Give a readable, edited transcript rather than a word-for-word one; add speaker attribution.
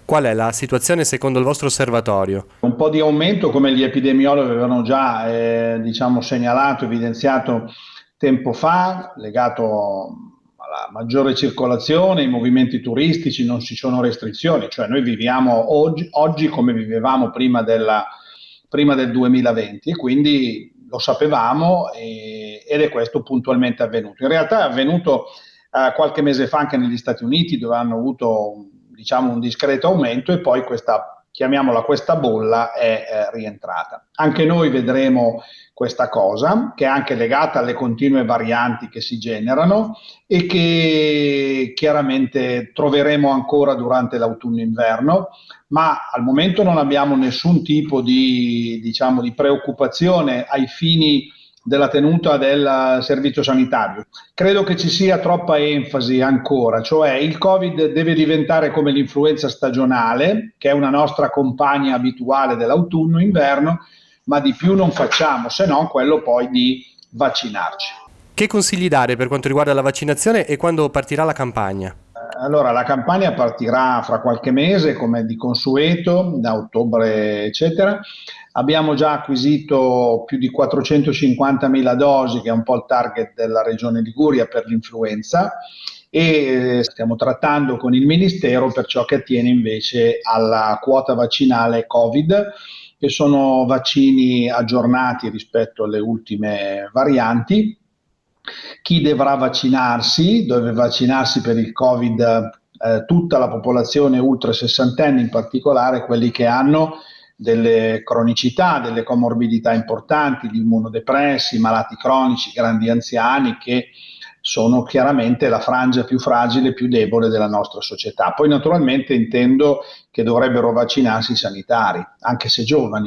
Speaker 1: Qual è la situazione secondo il vostro osservatorio?
Speaker 2: Un po' di aumento, come gli epidemiologi avevano già segnalato, evidenziato tempo fa, legato alla maggiore circolazione, ai movimenti turistici, non ci sono restrizioni, cioè noi viviamo oggi come vivevamo prima del 2020 e quindi lo sapevamo ed è questo puntualmente avvenuto. In realtà è avvenuto qualche mese fa anche negli Stati Uniti, dove hanno avuto diciamo un discreto aumento e poi chiamiamola questa bolla, è rientrata. Anche noi vedremo questa cosa, che è anche legata alle continue varianti che si generano e che chiaramente troveremo ancora durante l'autunno-inverno, ma al momento non abbiamo nessun tipo di preoccupazione ai fini della tenuta del servizio sanitario. Credo che ci sia troppa enfasi ancora, cioè il Covid deve diventare come l'influenza stagionale, che è una nostra compagna abituale dell'autunno-inverno, ma di più non facciamo, se non quello poi di vaccinarci.
Speaker 1: Che consigli dare per quanto riguarda la vaccinazione e quando partirà la campagna?
Speaker 2: Allora, la campagna partirà fra qualche mese, come di consueto, da ottobre, eccetera. Abbiamo già acquisito più di 450.000 dosi, che è un po' il target della Regione Liguria per l'influenza, e stiamo trattando con il Ministero per ciò che attiene invece alla quota vaccinale Covid, che sono vaccini aggiornati rispetto alle ultime varianti. Chi dovrà vaccinarsi, deve vaccinarsi per il Covid tutta la popolazione ultra sessantenni, in particolare quelli che hanno delle cronicità, delle comorbidità importanti, gli immunodepressi, i malati cronici, i grandi anziani, che sono chiaramente la frangia più fragile e più debole della nostra società. Poi naturalmente intendo che dovrebbero vaccinarsi i sanitari, anche se giovani.